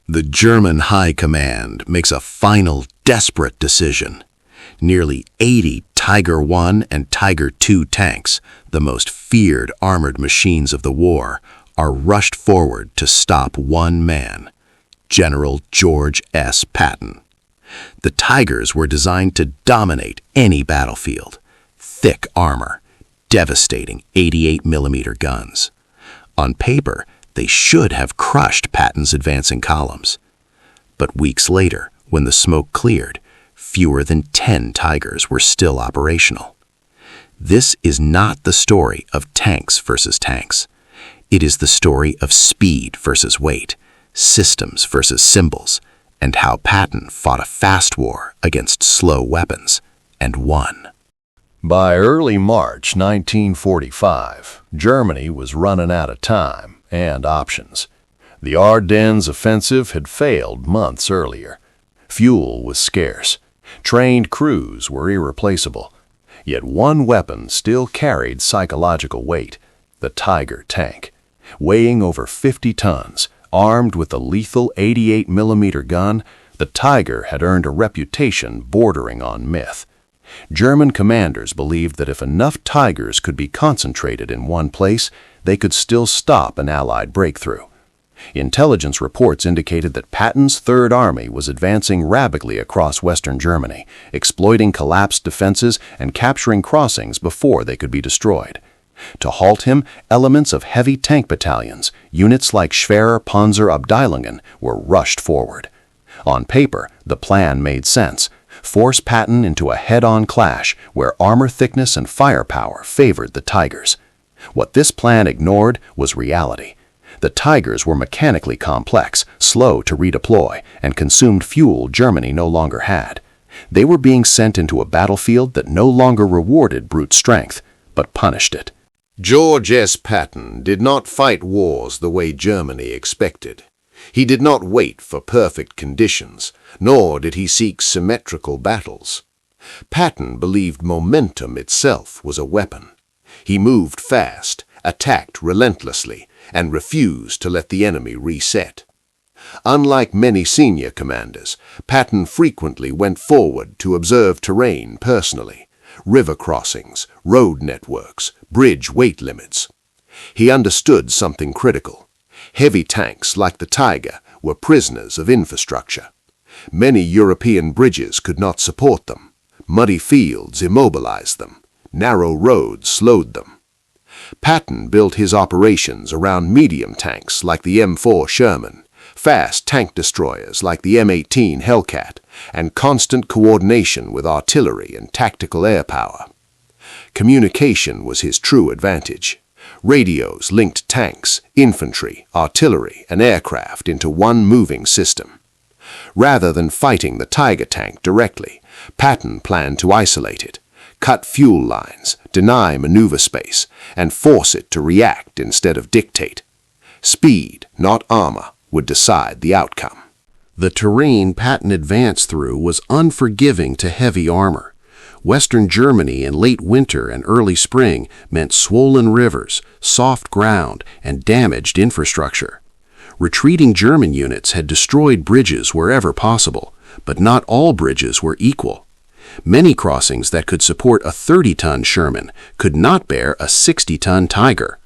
The German High Command makes a final, desperate decision. Nearly 80 Tiger I and Tiger II tanks, the most feared armored machines of the war, are rushed forward to stop one man, General George S. Patton. The Tigers were designed to dominate any battlefield. Thick armor, devastating 88mm guns. On paper, they should have crushed Patton's advancing columns. But weeks later, when the smoke cleared, fewer than 10 Tigers were still operational. This is not the story of tanks versus tanks. It is the story of speed versus weight, systems versus symbols, and how Patton fought a fast war against slow weapons and won. By early March 1945, Germany was running out of time and options. The Ardennes offensive had failed months earlier. Fuel was scarce. Trained crews were irreplaceable. Yet one weapon still carried psychological weight: the Tiger tank. Weighing over 50 tons, armed with a lethal 88mm gun, the Tiger had earned a reputation bordering on myth. German commanders believed that if enough Tigers could be concentrated in one place, they could still stop an Allied breakthrough. Intelligence reports indicated that Patton's Third Army was advancing rapidly across western Germany, exploiting collapsed defenses and capturing crossings before they could be destroyed. To halt him, elements of heavy tank battalions, units like Schwerer Panzerabteilungen, were rushed forward. On paper, the plan made sense: force Patton into a head-on clash where armor thickness and firepower favored the Tigers. What this plan ignored was reality. The Tigers were mechanically complex, slow to redeploy, and consumed fuel Germany no longer had. They were being sent into a battlefield that no longer rewarded brute strength, but punished it. George S. Patton did not fight wars the way Germany expected. He did not wait for perfect conditions, nor did he seek symmetrical battles. Patton believed momentum itself was a weapon. He moved fast, attacked relentlessly, and refused to let the enemy reset. Unlike many senior commanders, Patton frequently went forward to observe terrain personally: river crossings, road networks, bridge weight limits. He understood something critical. Heavy tanks like the Tiger were prisoners of infrastructure. Many European bridges could not support them. Muddy fields immobilized them. Narrow roads slowed them. Patton built his operations around medium tanks like the M4 Sherman, fast tank destroyers like the M18 Hellcat, and constant coordination with artillery and tactical air power. Communication was his true advantage. Radios linked tanks, infantry, artillery, and aircraft into one moving system. Rather than fighting the Tiger tank directly, Patton planned to isolate it, cut fuel lines, deny maneuver space, and force it to react instead of dictate. Speed, not armor, would decide the outcome. The terrain Patton advanced through was unforgiving to heavy armor. Western Germany in late winter and early spring meant swollen rivers, soft ground, and damaged infrastructure. Retreating German units had destroyed bridges wherever possible, but not all bridges were equal. Many crossings that could support a 30-ton Sherman could not bear a 60-ton Tiger.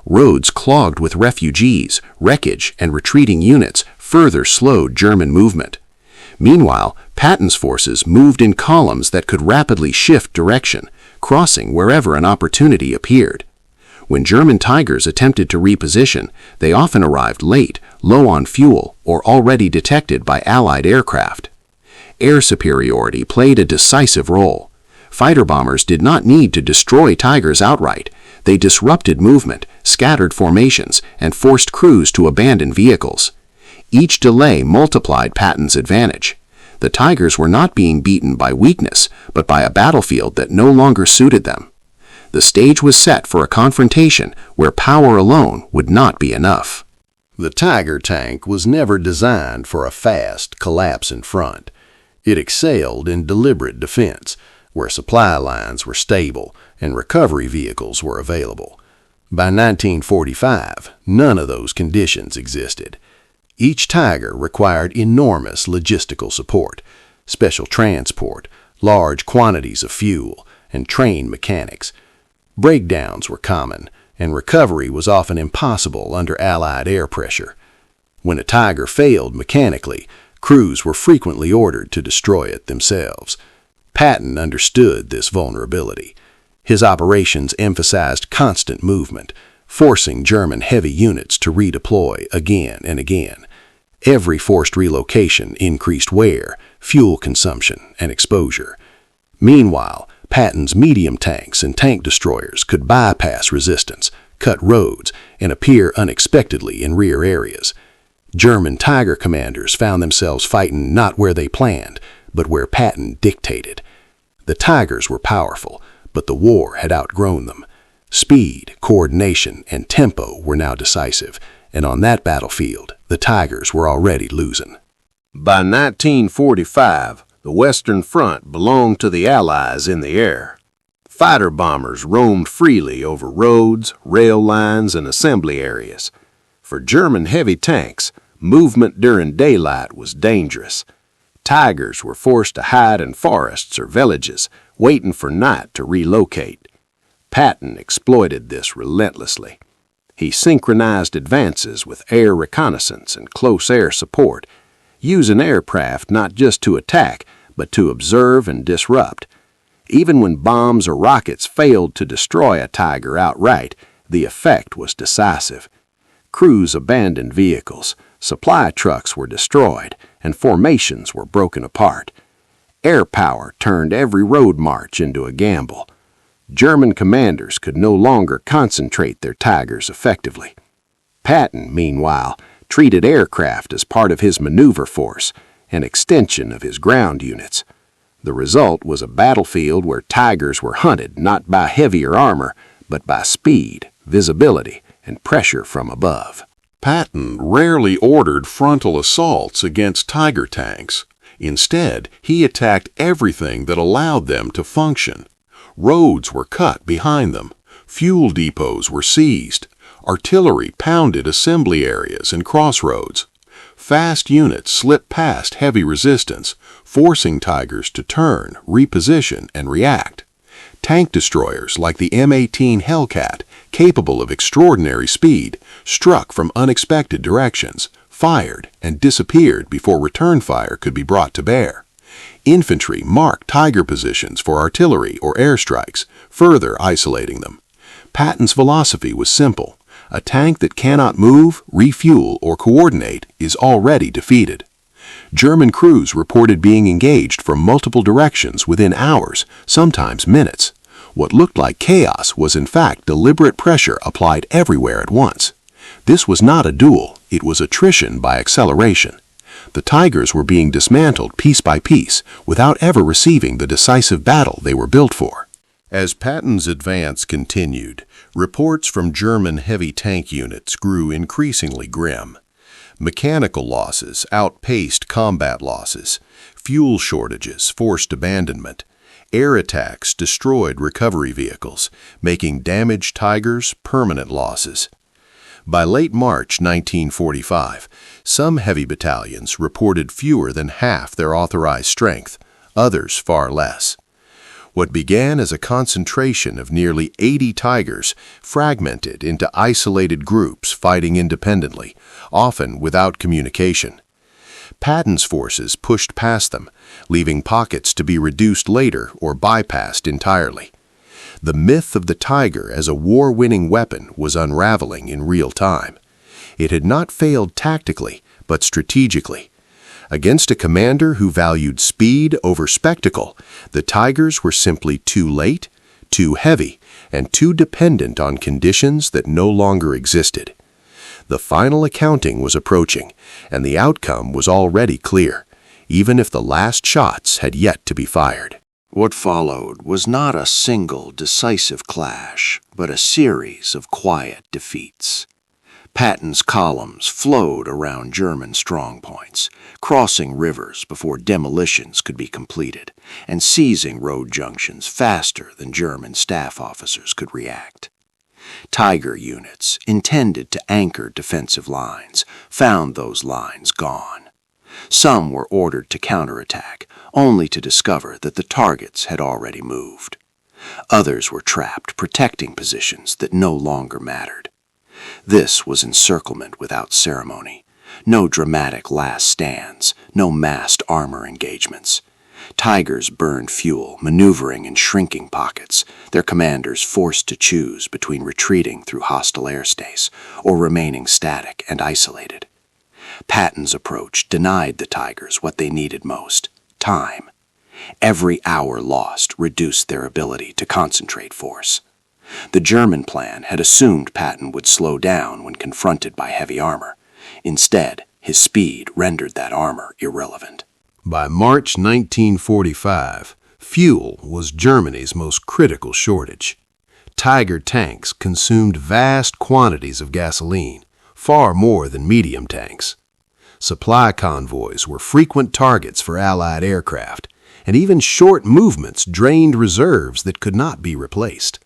Roads clogged with refugees, wreckage, and retreating units further slowed German movement. Meanwhile, Patton's forces moved in columns that could rapidly shift direction, crossing wherever an opportunity appeared. When German Tigers attempted to reposition, they often arrived late, low on fuel, or already detected by Allied aircraft. Air superiority played a decisive role. Fighter bombers did not need to destroy Tigers outright. They disrupted movement, scattered formations, and forced crews to abandon vehicles. Each delay multiplied Patton's advantage. The Tigers were not being beaten by weakness, but by a battlefield that no longer suited them. The stage was set for a confrontation where power alone would not be enough. The Tiger tank was never designed for a fast collapse in front. It excelled in deliberate defense, where supply lines were stable and recovery vehicles were available. By 1945, none of those conditions existed. Each tiger required enormous logistical support, special transport, large quantities of fuel, and trained mechanics. Breakdowns were common, and recovery was often impossible under Allied air pressure. When a tiger failed mechanically, crews were frequently ordered to destroy it themselves. Patton understood this vulnerability. His operations emphasized constant movement, forcing German heavy units to redeploy again and again. Every forced relocation increased wear, fuel consumption, and exposure. Meanwhile, Patton's medium tanks and tank destroyers could bypass resistance, cut roads, and appear unexpectedly in rear areas. German Tiger commanders found themselves fighting not where they planned, but where Patton dictated. The Tigers were powerful, but the war had outgrown them. Speed, coordination, and tempo were now decisive, and on that battlefield, the Tigers were already losing. By 1945, the Western Front belonged to the Allies in the air. Fighter bombers roamed freely over roads, rail lines, and assembly areas. For German heavy tanks, movement during daylight was dangerous. Tigers were forced to hide in forests or villages, waiting for night to relocate. Patton exploited this relentlessly. He synchronized advances with air reconnaissance and close air support, using aircraft not just to attack, but to observe and disrupt. Even when bombs or rockets failed to destroy a Tiger outright, the effect was decisive. Crews abandoned vehicles, supply trucks were destroyed, and formations were broken apart. Air power turned every road march into a gamble. German commanders could no longer concentrate their Tigers effectively. Patton, meanwhile, treated aircraft as part of his maneuver force, an extension of his ground units. The result was a battlefield where Tigers were hunted not by heavier armor, but by speed, visibility, and pressure from above. Patton rarely ordered frontal assaults against Tiger tanks. Instead, he attacked everything that allowed them to function. Roads were cut behind them. Fuel depots were seized. Artillery pounded assembly areas and crossroads. Fast units slipped past heavy resistance, forcing Tigers to turn, reposition, and react. Tank destroyers like the M18 Hellcat, capable of extraordinary speed, struck from unexpected directions, fired, and disappeared before return fire could be brought to bear. Infantry marked Tiger positions for artillery or airstrikes, further isolating them. Patton's philosophy was simple. A tank that cannot move, refuel, or coordinate is already defeated. German crews reported being engaged from multiple directions within hours, sometimes minutes. What looked like chaos was in fact deliberate pressure applied everywhere at once. This was not a duel, it was attrition by acceleration. The Tigers were being dismantled piece by piece without ever receiving the decisive battle they were built for. As Patton's advance continued, reports from German heavy tank units grew increasingly grim. Mechanical losses outpaced combat losses. Fuel shortages forced abandonment. Air attacks destroyed recovery vehicles, making damaged Tigers permanent losses. By late March 1945, some heavy battalions reported fewer than half their authorized strength, others far less. What began as a concentration of nearly 80 Tigers fragmented into isolated groups fighting independently, often without communication. Patton's forces pushed past them, leaving pockets to be reduced later or bypassed entirely. The myth of the Tiger as a war-winning weapon was unraveling in real time. It had not failed tactically, but strategically. Against a commander who valued speed over spectacle, the Tigers were simply too late, too heavy, and too dependent on conditions that no longer existed. The final accounting was approaching, and the outcome was already clear, even if the last shots had yet to be fired. What followed was not a single decisive clash, but a series of quiet defeats. Patton's columns flowed around German strongpoints, crossing rivers before demolitions could be completed, and seizing road junctions faster than German staff officers could react. Tiger units, intended to anchor defensive lines, found those lines gone. Some were ordered to counterattack, only to discover that the targets had already moved. Others were trapped, protecting positions that no longer mattered. This was encirclement without ceremony. No dramatic last stands, no massed armor engagements. Tigers burned fuel, maneuvering in shrinking pockets, their commanders forced to choose between retreating through hostile airspace or remaining static and isolated. Patton's approach denied the Tigers what they needed most: time. Every hour lost reduced their ability to concentrate force. The German plan had assumed Patton would slow down when confronted by heavy armor. Instead, his speed rendered that armor irrelevant. By March 1945, fuel was Germany's most critical shortage. Tiger tanks consumed vast quantities of gasoline, far more than medium tanks. Supply convoys were frequent targets for Allied aircraft, and even short movements drained reserves that could not be replaced.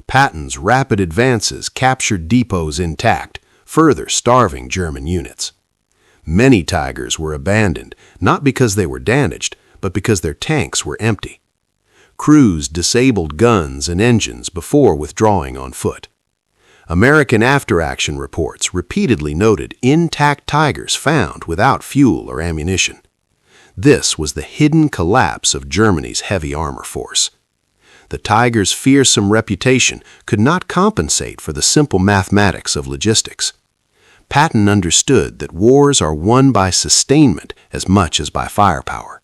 Patton's rapid advances captured depots intact, further starving German units. Many Tigers were abandoned, not because they were damaged, but because their tanks were empty. Crews disabled guns and engines before withdrawing on foot. American after-action reports repeatedly noted intact Tigers found without fuel or ammunition. This was the hidden collapse of Germany's heavy armor force. The Tigers' fearsome reputation could not compensate for the simple mathematics of logistics. Patton understood that wars are won by sustainment as much as by firepower.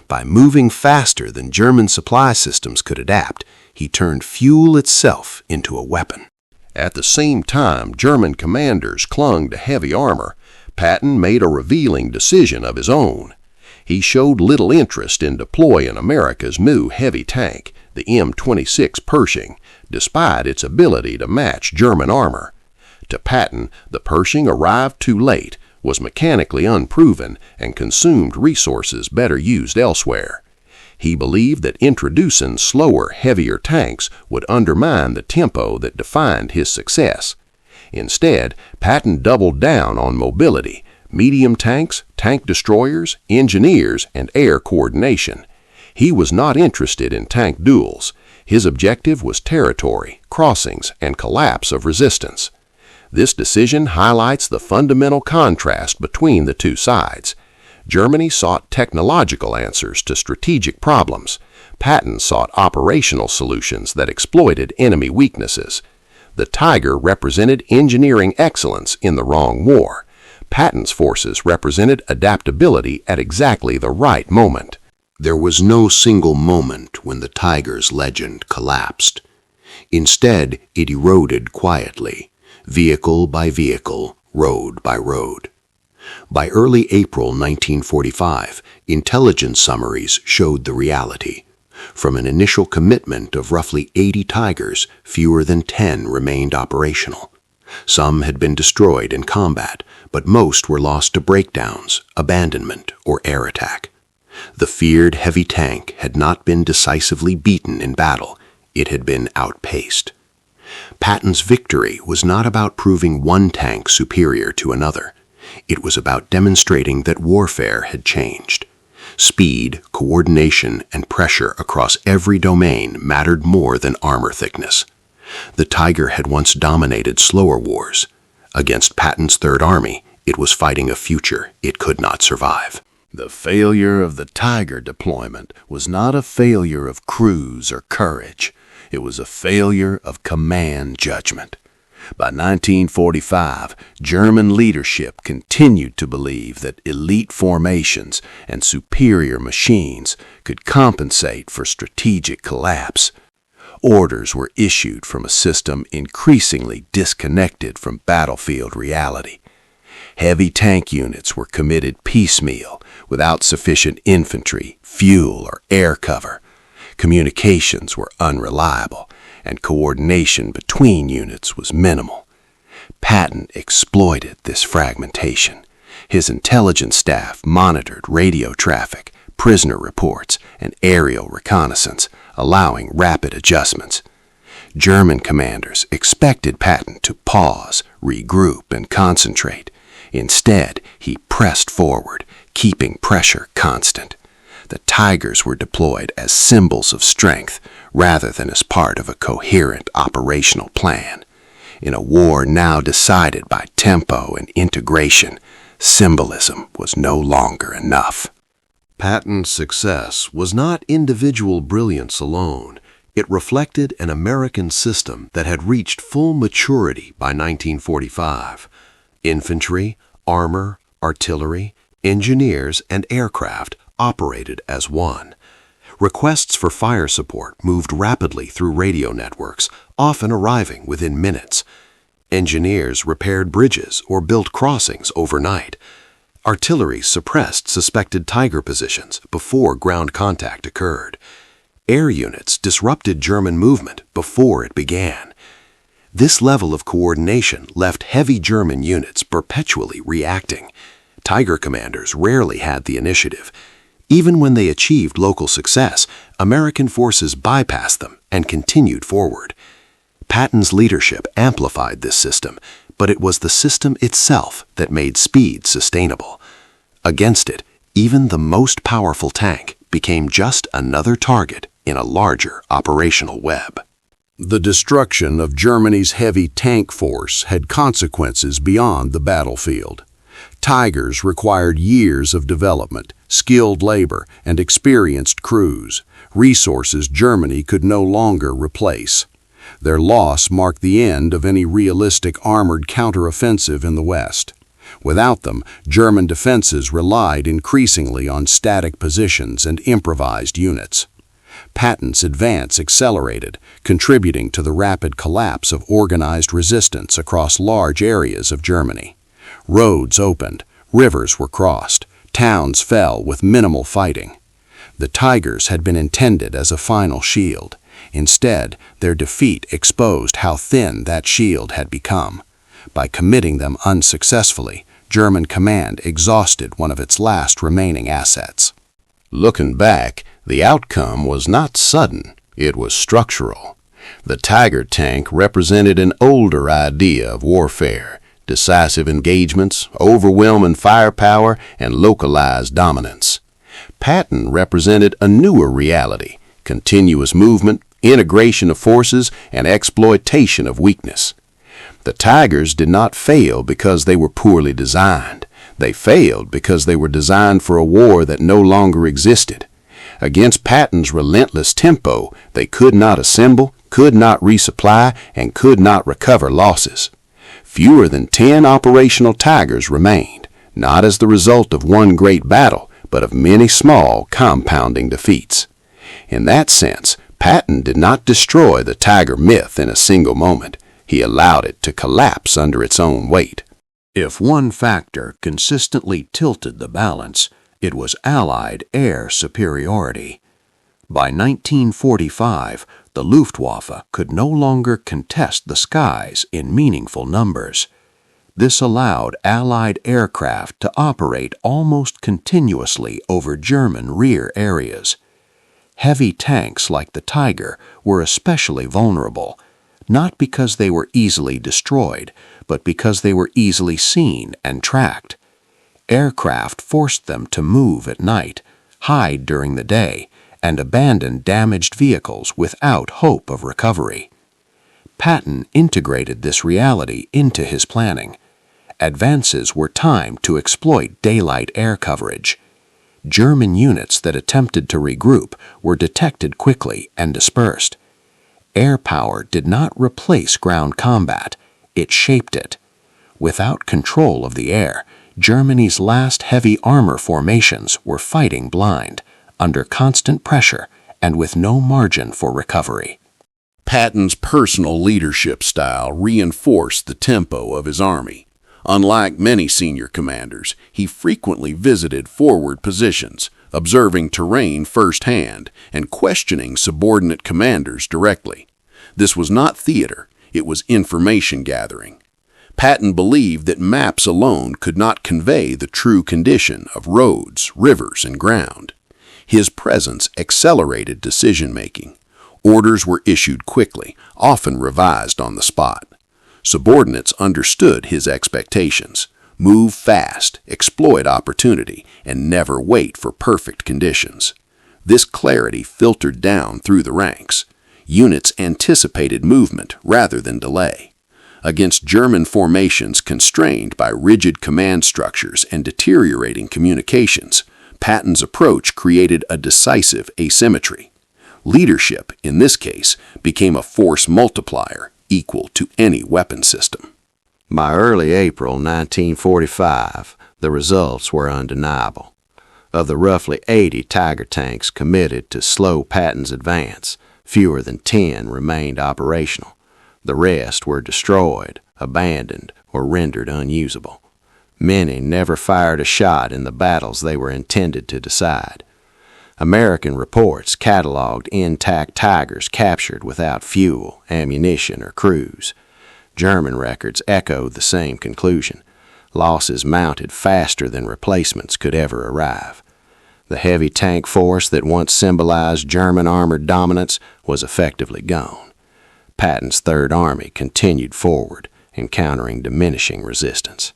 By moving faster than German supply systems could adapt, he turned fuel itself into a weapon. At the same time German commanders clung to heavy armor, Patton made a revealing decision of his own. He showed little interest in deploying America's new heavy tank, the M26 Pershing, despite its ability to match German armor. To Patton, the Pershing arrived too late, was mechanically unproven, and consumed resources better used elsewhere. He believed that introducing slower, heavier tanks would undermine the tempo that defined his success. Instead, Patton doubled down on mobility, medium tanks, tank destroyers, engineers, and air coordination. He was not interested in tank duels. His objective was territory, crossings, and collapse of resistance. This decision highlights the fundamental contrast between the two sides. Germany sought technological answers to strategic problems. Patton sought operational solutions that exploited enemy weaknesses. The Tiger represented engineering excellence in the wrong war. Patton's forces represented adaptability at exactly the right moment. There was no single moment when the Tiger's legend collapsed. Instead, it eroded quietly, vehicle by vehicle, road by road. By early April 1945, intelligence summaries showed the reality. From an initial commitment of roughly 80 Tigers, fewer than 10 remained operational. Some had been destroyed in combat, but most were lost to breakdowns, abandonment, or air attack. The feared heavy tank had not been decisively beaten in battle, it had been outpaced. Patton's victory was not about proving one tank superior to another. It was about demonstrating that warfare had changed. Speed, coordination, and pressure across every domain mattered more than armor thickness. The Tiger had once dominated slower wars. Against Patton's Third Army, it was fighting a future it could not survive. The failure of the Tiger deployment was not a failure of crews or courage. It was a failure of command judgment. By 1945, German leadership continued to believe that elite formations and superior machines could compensate for strategic collapse. Orders were issued from a system increasingly disconnected from battlefield reality. Heavy tank units were committed piecemeal, without sufficient infantry, fuel, or air cover. Communications were unreliable, and coordination between units was minimal. Patton exploited this fragmentation. His intelligence staff monitored radio traffic, prisoner reports, and aerial reconnaissance, allowing rapid adjustments. German commanders expected Patton to pause, regroup, and concentrate. Instead, he pressed forward, keeping pressure constant. The Tigers were deployed as symbols of strength rather than as part of a coherent operational plan. In a war now decided by tempo and integration, symbolism was no longer enough. Patton's success was not individual brilliance alone. It reflected an American system that had reached full maturity by 1945. Infantry, armor, artillery, engineers, and aircraft operated as one. Requests for fire support moved rapidly through radio networks, often arriving within minutes. Engineers repaired bridges or built crossings overnight. Artillery suppressed suspected Tiger positions before ground contact occurred. Air units disrupted German movement before it began. This level of coordination left heavy German units perpetually reacting. Tiger commanders rarely had the initiative. Even when they achieved local success, American forces bypassed them and continued forward. Patton's leadership amplified this system, but it was the system itself that made speed sustainable. Against it, even the most powerful tank became just another target in a larger operational web. The destruction of Germany's heavy tank force had consequences beyond the battlefield. Tigers required years of development, skilled labor, and experienced crews, resources Germany could no longer replace. Their loss marked the end of any realistic armored counteroffensive in the West. Without them, German defenses relied increasingly on static positions and improvised units. Patton's advance accelerated, contributing to the rapid collapse of organized resistance across large areas of Germany. Roads opened, rivers were crossed, towns fell with minimal fighting. The Tigers had been intended as a final shield. Instead, their defeat exposed how thin that shield had become. By committing them unsuccessfully, German command exhausted one of its last remaining assets. Looking back, the outcome was not sudden, it was structural. The Tiger tank represented an older idea of warfare: decisive engagements, overwhelming firepower, and localized dominance. Patton represented a newer reality: continuous movement, integration of forces, and exploitation of weakness. The Tigers did not fail because they were poorly designed. They failed because they were designed for a war that no longer existed. Against Patton's relentless tempo, they could not assemble, could not resupply, and could not recover losses. Fewer than 10 operational Tigers remained, not as the result of one great battle, but of many small, compounding defeats. In that sense, Patton did not destroy the Tiger myth in a single moment. He allowed it to collapse under its own weight. If one factor consistently tilted the balance, it was Allied air superiority. By 1945, the Luftwaffe could no longer contest the skies in meaningful numbers. This allowed Allied aircraft to operate almost continuously over German rear areas. Heavy tanks like the Tiger were especially vulnerable, not because they were easily destroyed, but because they were easily seen and tracked. Aircraft forced them to move at night, hide during the day, and abandon damaged vehicles without hope of recovery. Patton integrated this reality into his planning. Advances were timed to exploit daylight air coverage. German units that attempted to regroup were detected quickly and dispersed. Air power did not replace ground combat, it shaped it. Without control of the air, Germany's last heavy armor formations were fighting blind, under constant pressure and with no margin for recovery. Patton's personal leadership style reinforced the tempo of his army. Unlike many senior commanders, he frequently visited forward positions, observing terrain firsthand and questioning subordinate commanders directly. This was not theater, it was information gathering. Patton believed that maps alone could not convey the true condition of roads, rivers, and ground. His presence accelerated decision-making. Orders were issued quickly, often revised on the spot. Subordinates understood his expectations. Move fast, exploit opportunity, and never wait for perfect conditions. This clarity filtered down through the ranks. Units anticipated movement rather than delay. Against German formations constrained by rigid command structures and deteriorating communications, Patton's approach created a decisive asymmetry. Leadership, in this case, became a force multiplier equal to any weapon system. By early April 1945, the results were undeniable. Of the roughly 80 Tiger tanks committed to slow Patton's advance, fewer than 10 remained operational. The rest were destroyed, abandoned, or rendered unusable. Many never fired a shot in the battles they were intended to decide. American reports cataloged intact Tigers captured without fuel, ammunition, or crews. German records echoed the same conclusion. Losses mounted faster than replacements could ever arrive. The heavy tank force that once symbolized German armored dominance was effectively gone. Patton's Third Army continued forward, encountering diminishing resistance.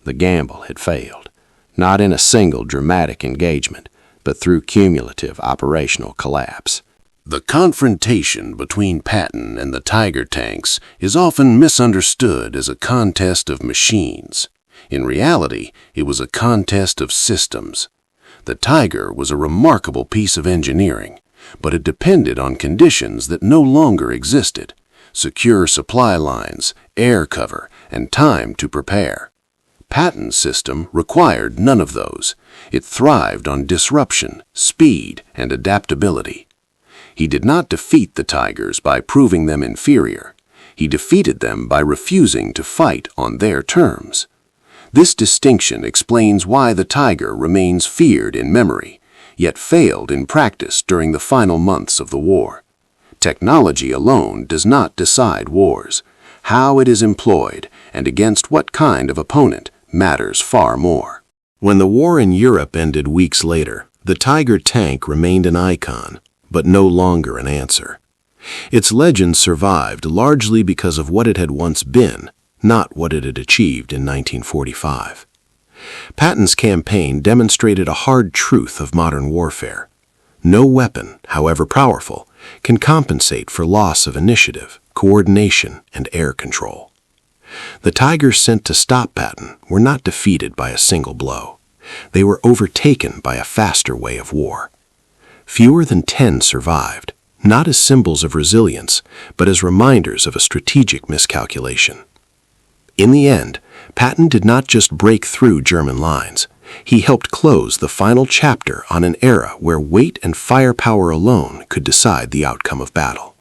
The gamble had failed, not in a single dramatic engagement, but through cumulative operational collapse. The confrontation between Patton and the Tiger tanks is often misunderstood as a contest of machines. In reality, it was a contest of systems. The Tiger was a remarkable piece of engineering, but it depended on conditions that no longer existed: secure supply lines, air cover, and time to prepare. Patton's system required none of those. It thrived on disruption, speed, and adaptability. He did not defeat the Tigers by proving them inferior. He defeated them by refusing to fight on their terms. This distinction explains why the Tiger remains feared in memory, yet failed in practice during the final months of the war. Technology alone does not decide wars. How it is employed and against what kind of opponent matters far more. When the war in Europe ended weeks later, the Tiger tank remained an icon, but no longer an answer. Its legend survived largely because of what it had once been, not what it had achieved in 1945. Patton's campaign demonstrated a hard truth of modern warfare. No weapon, however powerful, can compensate for loss of initiative, coordination, and air control. The Tigers sent to stop Patton were not defeated by a single blow. They were overtaken by a faster way of war. Fewer than 10 survived, not as symbols of resilience, but as reminders of a strategic miscalculation. In the end, Patton did not just break through German lines. He helped close the final chapter on an era where weight and firepower alone could decide the outcome of battle.